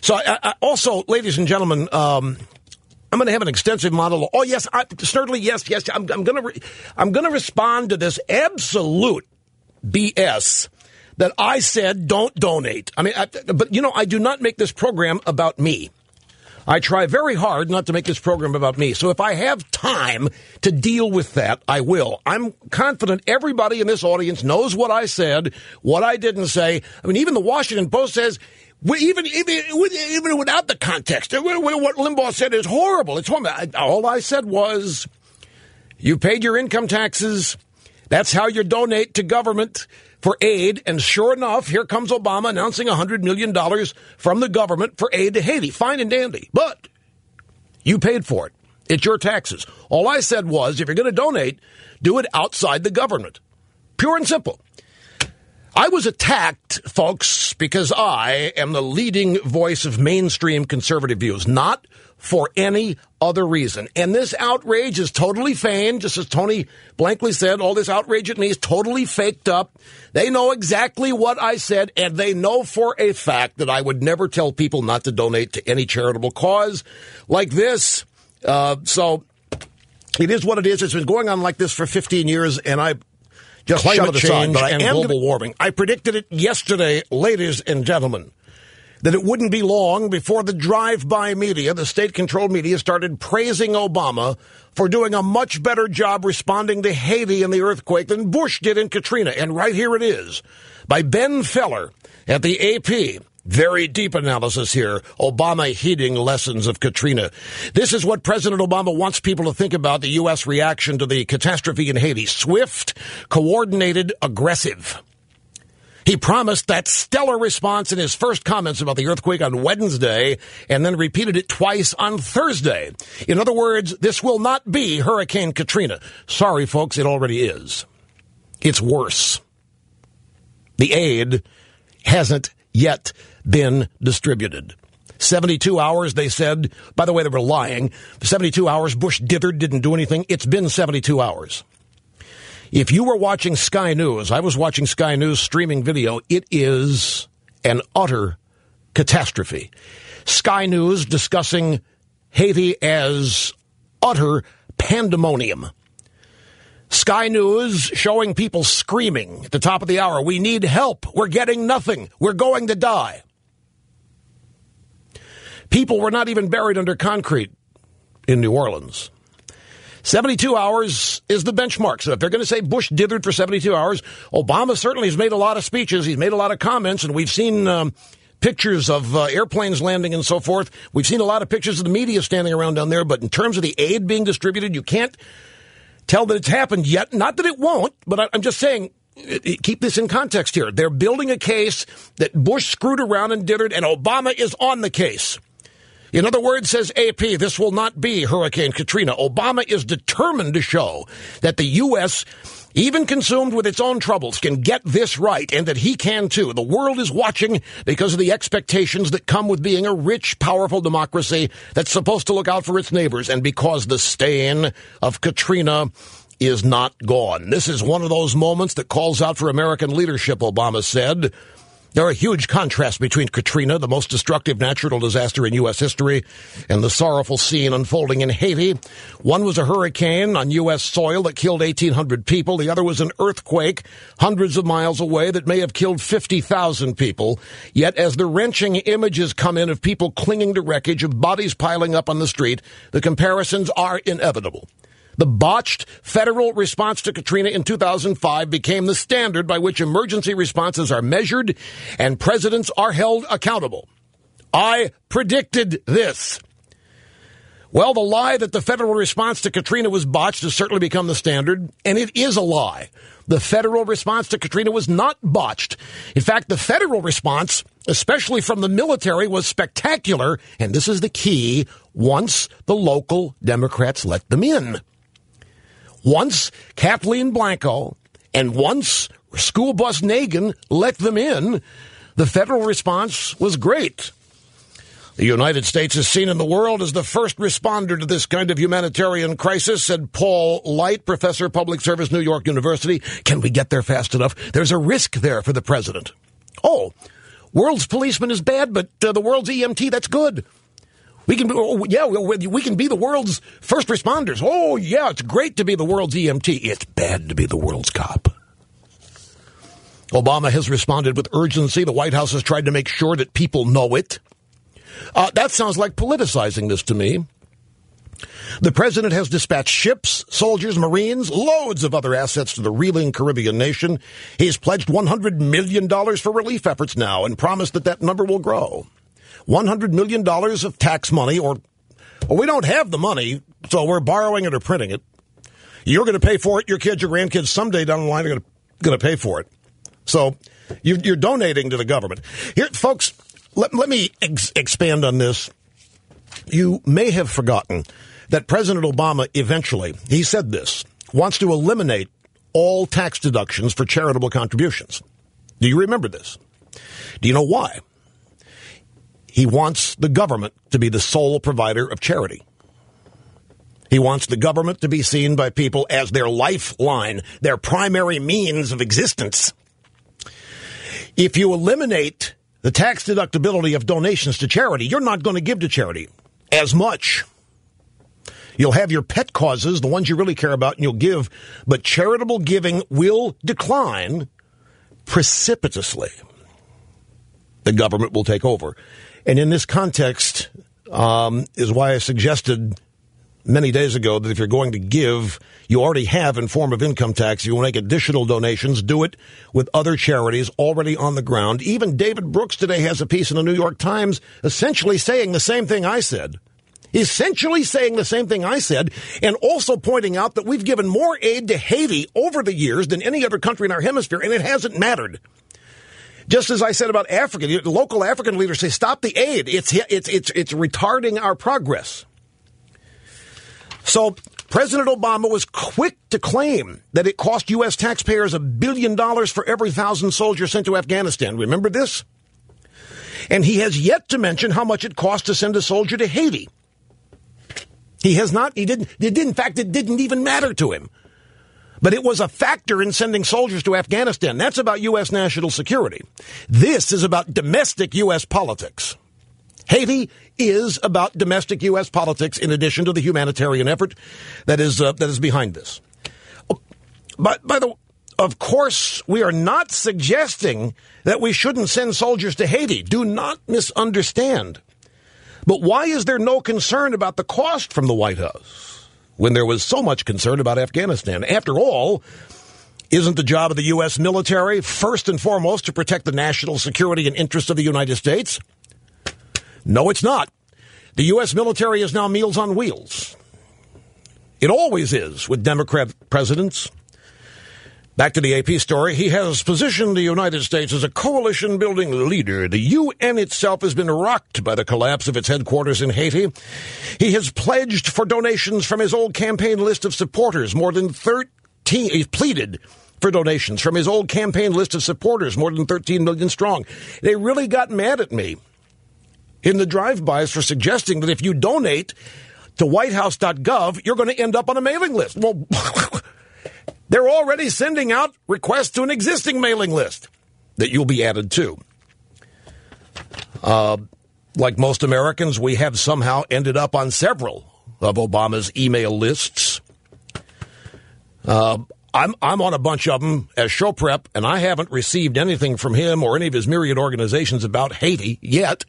So I also, ladies and gentlemen, I'm going to have an extensive monologue. Oh, yes, certainly, yes. I'm going to respond to this absolute BS that I said don't donate. I mean, but, I do not make this program about me. I try very hard not to make this program about me. So if I have time to deal with that, I will. I'm confident everybody in this audience knows what I said, what I didn't say. I mean, even the Washington Post says, even without the context, what Limbaugh said is horrible. It's horrible. All I said was, you paid your income taxes. That's how you donate to government for aid. And sure enough, here comes Obama announcing $100 million from the government for aid to Haiti. Fine and dandy. But you paid for it. It's your taxes. All I said was, if you're going to donate, do it outside the government. Pure and simple. I was attacked, folks, because I am the leading voice of mainstream conservative views, not for any other reason. And this outrage is totally feigned, just as Tony blankly said, all this outrage at me is totally faked up. They know exactly what I said, and they know for a fact that I would never tell people not to donate to any charitable cause like this. So it is what it is. It's been going on like this for 15 years, and I just shut it aside. But and global warming. I predicted it yesterday, ladies and gentlemen, that it wouldn't be long before the drive-by media, the state-controlled media, started praising Obama for doing a much better job responding to Haiti and the earthquake than Bush did in Katrina. And right here it is, by Ben Feller at the AP. Very deep analysis here. Obama heeding lessons of Katrina. This is what President Obama wants people to think about the U.S. reaction to the catastrophe in Haiti. Swift, coordinated, aggressive. He promised that stellar response in his first comments about the earthquake on Wednesday and then repeated it twice on Thursday. In other words, this will not be Hurricane Katrina. Sorry, folks, it already is. It's worse. The aid hasn't yet been distributed. 72 hours, they said. By the way, they were lying. 72 hours, Bush dithered, didn't do anything. It's been 72 hours. If you were watching Sky News, I was watching Sky News streaming video, it is an utter catastrophe. Sky News discussing Haiti as utter pandemonium. Sky News showing people screaming at the top of the hour, we need help, we're getting nothing, we're going to die. People were not even buried under concrete in New Orleans. 72 hours is the benchmark. So if they're going to say Bush dithered for 72 hours, Obama certainly has made a lot of speeches. He's made a lot of comments, and we've seen pictures of airplanes landing and so forth. We've seen a lot of pictures of the media standing around down there. But in terms of the aid being distributed, you can't tell that it's happened yet. Not that it won't, but I'm just saying, keep this in context here. They're building a case that Bush screwed around and dithered, and Obama is on the case. In other words, says AP, this will not be Hurricane Katrina. Obama is determined to show that the U.S., even consumed with its own troubles, can get this right, and that he can too. The world is watching because of the expectations that come with being a rich, powerful democracy that's supposed to look out for its neighbors, and because the stain of Katrina is not gone. This is one of those moments that calls out for American leadership, Obama said. There are huge contrasts between Katrina, the most destructive natural disaster in U.S. history, and the sorrowful scene unfolding in Haiti. One was a hurricane on U.S. soil that killed 1,800 people. The other was an earthquake hundreds of miles away that may have killed 50,000 people. Yet as the wrenching images come in of people clinging to wreckage, of bodies piling up on the street, the comparisons are inevitable. The botched federal response to Katrina in 2005 became the standard by which emergency responses are measured and presidents are held accountable. I predicted this. Well, the lie that the federal response to Katrina was botched has certainly become the standard, and it is a lie. The federal response to Katrina was not botched. In fact, the federal response, especially from the military, was spectacular, and this is the key, once the local Democrats let them in. Once Kathleen Blanco and once School Bus Nagin let them in, the federal response was great. The United States is seen in the world as the first responder to this kind of humanitarian crisis, said Paul Light, professor of public service, New York University. Can we get there fast enough? There's a risk there for the president. Oh, World's policeman is bad, but the world's EMT, that's good. We can be the world's first responders. Oh, yeah, it's great to be the world's EMT. It's bad to be the world's cop. Obama has responded with urgency. The White House has tried to make sure that people know it. That sounds like politicizing this to me. The president has dispatched ships, soldiers, Marines, loads of other assets to the reeling Caribbean nation. He's pledged $100 million for relief efforts now and promised that number will grow. $100 million of tax money, or we don't have the money, so we're borrowing it or printing it. You're going to pay for it. Your kids, your grandkids, someday down the line are going to pay for it. So you're donating to the government. Here, folks, let me expand on this. You may have forgotten that President Obama eventually, he said this, wants to eliminate all tax deductions for charitable contributions. Do you remember this? Do you know why? He wants the government to be the sole provider of charity. He wants the government to be seen by people as their lifeline, their primary means of existence. If you eliminate the tax deductibility of donations to charity, you're not going to give to charity as much. You'll have your pet causes, the ones you really care about, and you'll give, but charitable giving will decline precipitously. The government will take over. And in this context is why I suggested many days ago that if you're going to give, you already have in form of income tax. If you want to make additional donations, do it with other charities already on the ground. Even David Brooks today has a piece in the New York Times essentially saying the same thing I said. Essentially saying the same thing I said, and also pointing out that we've given more aid to Haiti over the years than any other country in our hemisphere, and it hasn't mattered. Just as I said about Africa, the local African leaders say, stop the aid. It's retarding our progress. So President Obama was quick to claim that it cost U.S. taxpayers $1 billion for every 1,000 soldiers sent to Afghanistan. Remember this? And he has yet to mention how much it cost to send a soldier to Haiti. He has not. He didn't. In fact, it didn't even matter to him. But it was a factor in sending soldiers to Afghanistan. That's about U.S. national security. This is about domestic U.S. politics. Haiti is about domestic U.S. politics in addition to the humanitarian effort that is behind this. But of course, we are not suggesting that we shouldn't send soldiers to Haiti. Do not misunderstand. But why is there no concern about the cost from the White House when there was so much concern about Afghanistan? After all, isn't the job of the U.S. military first and foremost to protect the national security and interests of the United States? No, it's not. The U.S. military is now Meals on Wheels. It always is with Democrat presidents. Back to the AP story. He has positioned the United States as a coalition-building leader. The UN itself has been rocked by the collapse of its headquarters in Haiti. He has pledged for donations from his old campaign list of supporters, more than 13. He's pleaded for donations from his old campaign list of supporters, more than 13 million strong. They really got mad at me in the drive-bys for suggesting that if you donate to whitehouse.gov, you're going to end up on a mailing list. Well, they're already sending out requests to an existing mailing list that you'll be added to. Like most Americans, we have somehow ended up on several of Obama's email lists. I'm on a bunch of them as show prep, and I haven't received anything from him or any of his myriad organizations about Haiti yet.